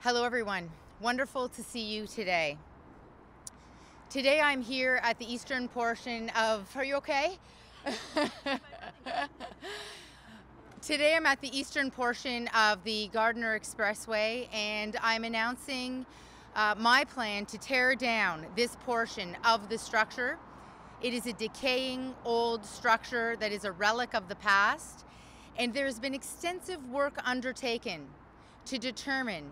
Hello everyone, wonderful to see you today. Today I'm here at the eastern portion of, are you okay? Today I'm at the eastern portion of the Gardiner expressway and I'm announcing my plan to tear down this portion of the structure. It is a decaying old structure that is a relic of the past, and there has been extensive work undertaken to determine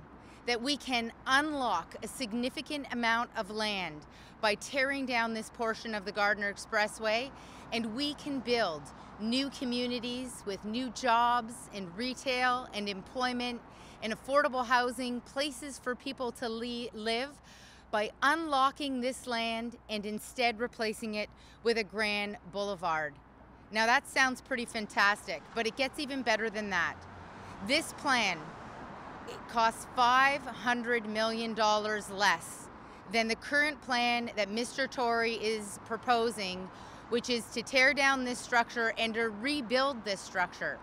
that we can unlock a significant amount of land by tearing down this portion of the Gardiner Expressway, and we can build new communities with new jobs in retail and employment and affordable housing, places for people to live, by unlocking this land and instead replacing it with a grand boulevard. Now that sounds pretty fantastic, but it gets even better than that. This plan, it costs $500 million less than the current plan that Mr. Tory is proposing, which is to tear down this structure and to rebuild this structure.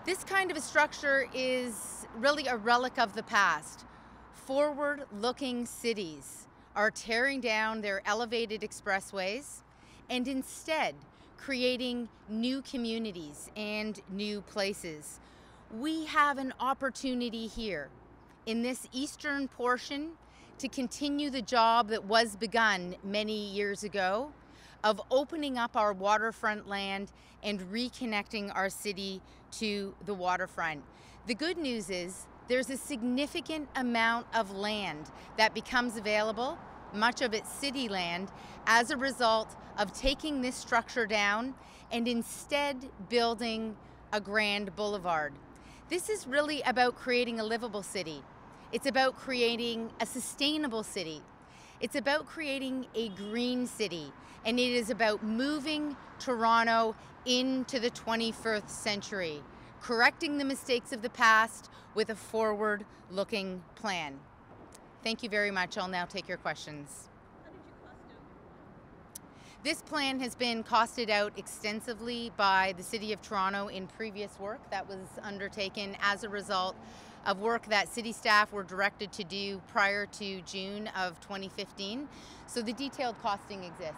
This kind of a structure is really a relic of the past. Forward-looking cities are tearing down their elevated expressways and instead creating new communities and new places. We have an opportunity here in this eastern portion to continue the job that was begun many years ago of opening up our waterfront land and reconnecting our city to the waterfront. The good news is there's a significant amount of land that becomes available, much of it city land, as a result of taking this structure down and instead building a grand boulevard. This is really about creating a livable city. It's about creating a sustainable city. It's about creating a green city. And it is about moving Toronto into the 21st century, correcting the mistakes of the past with a forward-looking plan. Thank you very much. I'll now take your questions. This plan has been costed out extensively by the City of Toronto in previous work that was undertaken as a result of work that city staff were directed to do prior to June of 2015. So the detailed costing exists.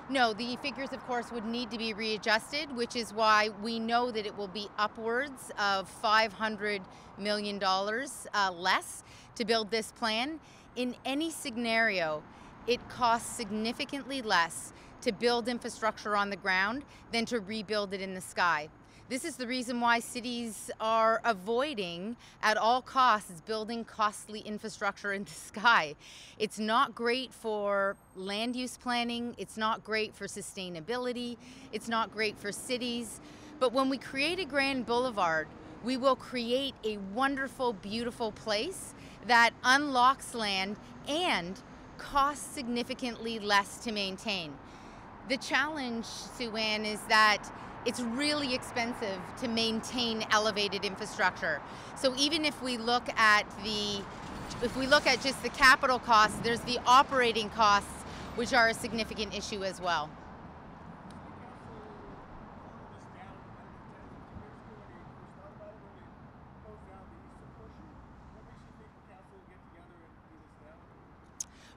No, the figures, of course, would need to be readjusted, which is why we know that it will be upwards of $500 million less to build this plan. In any scenario, it costs significantly less to build infrastructure on the ground than to rebuild it in the sky. This is the reason why cities are avoiding at all costs building costly infrastructure in the sky. It's not great for land use planning, it's not great for sustainability, it's not great for cities. But when we create a grand boulevard, we will create a wonderful, beautiful place that unlocks land and costs significantly less to maintain. The challenge, Sue-Ann, is that it's really expensive to maintain elevated infrastructure. So even if we look at just the capital costs, there's the operating costs, which are a significant issue as well.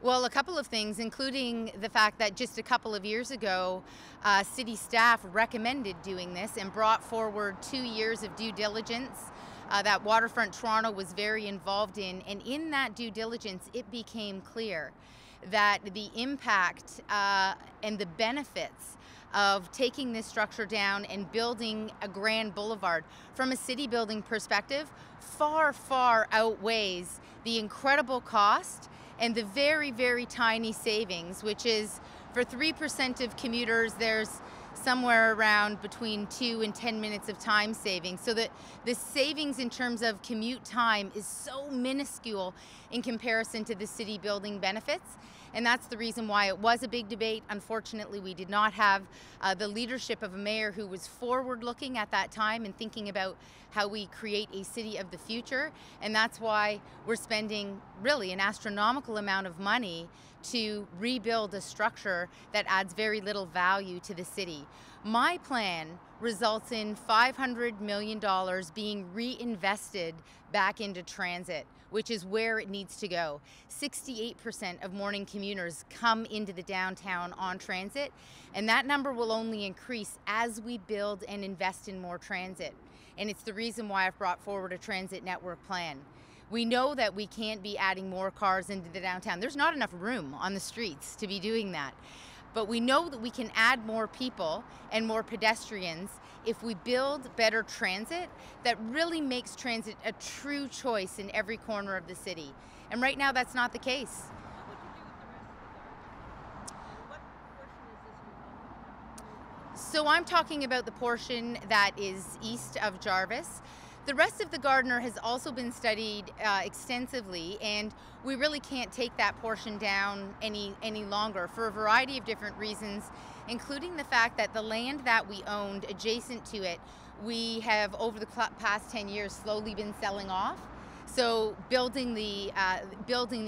Well, a couple of things, including the fact that just a couple of years ago, city staff recommended doing this and brought forward 2 years of due diligence that Waterfront Toronto was very involved in. And in that due diligence, it became clear that the impact and the benefits of taking this structure down and building a grand boulevard from a city building perspective far, far outweighs the incredible cost and the very, very tiny savings, which is for 3% of commuters, there's somewhere around between 2 and 10 minutes of time savings. So that the savings in terms of commute time is so minuscule in comparison to the city building benefits. And that's the reason why it was a big debate. Unfortunately, we did not have the leadership of a mayor who was forward-looking at that time and thinking about how we create a city of the future. And that's why we're spending really an astronomical amount of money to rebuild a structure that adds very little value to the city. My plan results in $500 million being reinvested back into transit, which is where it needs to go. 68% of morning commuters come into the downtown on transit, and that number will only increase as we build and invest in more transit. And it's the reason why I've brought forward a transit network plan. We know that we can't be adding more cars into the downtown. There's not enough room on the streets to be doing that. But we know that we can add more people and more pedestrians if we build better transit that really makes transit a true choice in every corner of the city. And right now that's not the case. So I'm talking about the portion that is east of Jarvis. The rest of the Gardiner has also been studied extensively, and we really can't take that portion down any longer for a variety of different reasons, including the fact that the land that we owned adjacent to it, we have over the past 10 years slowly been selling off. So building the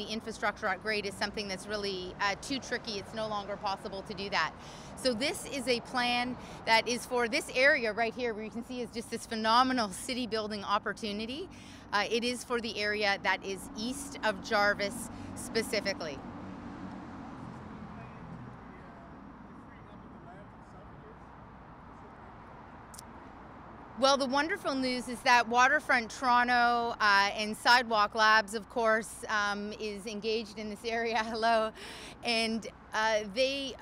infrastructure at grade is something that's really too tricky. It's no longer possible to do that. So this is a plan that is for this area right here, where you can see is just this phenomenal city building opportunity. It is for the area that is east of Jarvis specifically. Well, the wonderful news is that Waterfront Toronto and Sidewalk Labs, of course, is engaged in this area. Hello. And they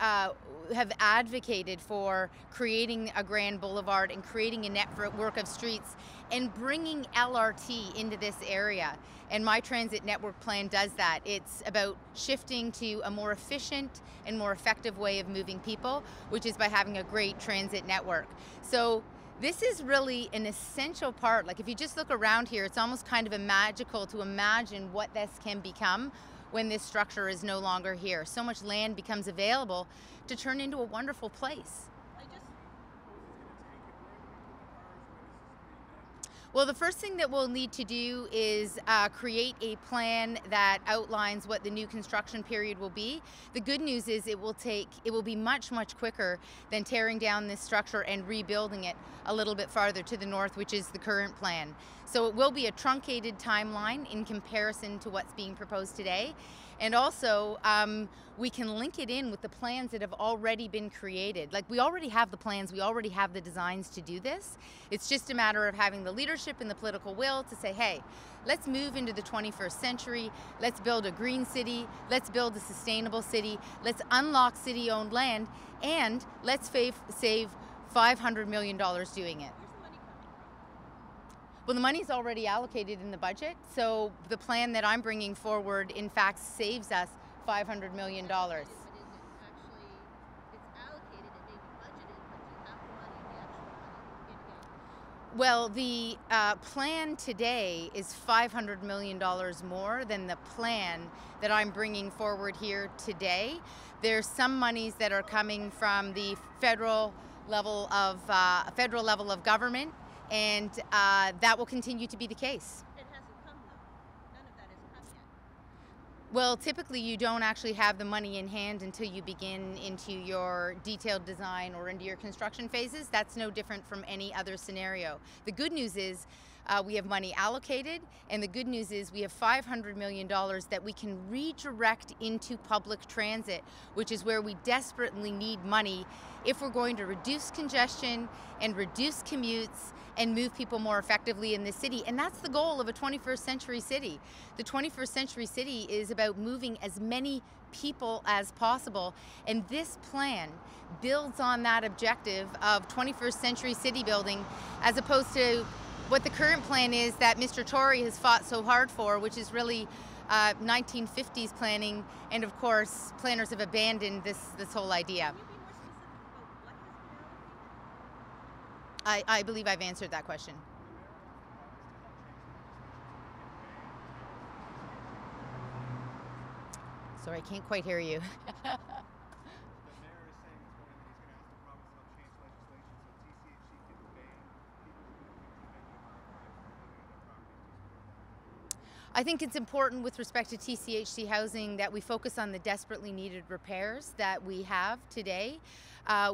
have advocated for creating a grand boulevard and creating a network of streets and bringing LRT into this area. And my transit network plan does that. It's about shifting to a more efficient and more effective way of moving people, which is by having a great transit network. So this is really an essential part. Like if you just look around here, it's almost kind of magical to imagine what this can become when this structure is no longer here. So much land becomes available to turn into a wonderful place. Well, the first thing that we'll need to do is create a plan that outlines what the new construction period will be. The good news is it will be much quicker than tearing down this structure and rebuilding it a little bit farther to the north, which is the current plan. So it will be a truncated timeline in comparison to what's being proposed today. And also, we can link it in with the plans that have already been created. Like we already have the plans, we already have the designs to do this. It's just a matter of having the leadership and the political will to say, hey, let's move into the 21st century, let's build a green city, let's build a sustainable city, let's unlock city-owned land, and let's save $500 million doing it. Well, the money's already allocated in the budget, so the plan that I'm bringing forward, in fact, saves us $500 million. Well, the plan today is $500 million more than the plan that I'm bringing forward here today. There's some monies that are coming from the federal level of government, and that will continue to be the case. It hasn't come though. None of that has come yet. Well, typically you don't actually have the money in hand until you begin into your detailed design or into your construction phases. That's no different from any other scenario. The good news is we have money allocated, and the good news is we have $500 million that we can redirect into public transit, which is where we desperately need money if we're going to reduce congestion and reduce commutes and move people more effectively in the city. And that's the goal of a 21st century city. The 21st century city is about moving as many people as possible, and this plan builds on that objective of 21st century city building, as opposed to what the current plan is that Mr. Tory has fought so hard for, which is really 1950s planning, and of course planners have abandoned this whole idea. Can you be more specific about what has been allocated? I believe I've answered that question. Sorry, I can't quite hear you. I think it's important with respect to TCHC housing that we focus on the desperately needed repairs that we have today.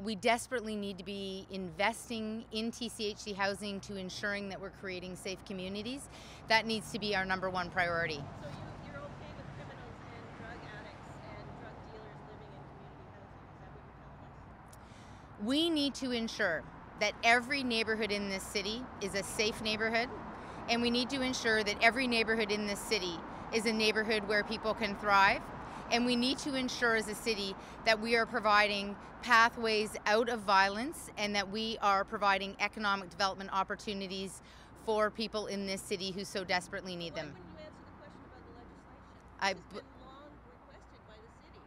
We desperately need to be investing in TCHC housing to ensuring that we're creating safe communities. That needs to be our #1 priority. So you're okay with criminals and drug addicts and drug dealers living in community housing? Is that what you're telling us? We need to ensure that every neighborhood in this city is a safe neighborhood, and we need to ensure that every neighborhood in this city is a neighborhood where people can thrive. And we need to ensure as a city that we are providing pathways out of violence and that we are providing economic development opportunities for people in this city who so desperately need them. Why wouldn't you answer the question about the legislation? I It's been long requested by the city,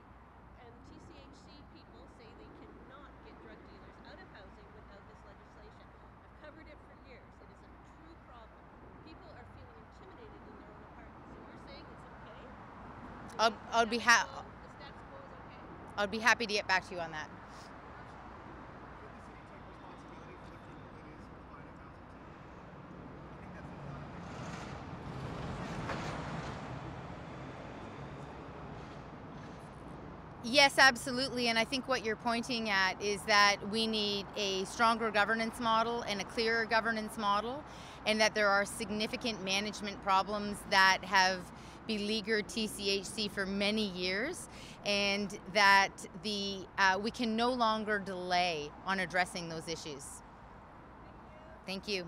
and TCHC people say they cannot get drug dealers out of housing without this legislation. I've covered it for years. It is a true problem. People are feeling intimidated in their own apartments. So you're saying it's okay? I'd be The status quo is okay? I'd be happy to get back to you on that. Yes, absolutely. And I think what you're pointing at is that we need a stronger governance model and a clearer governance model, and that there are significant management problems that have beleaguered TCHC for many years, and that we can no longer delay on addressing those issues. Thank you.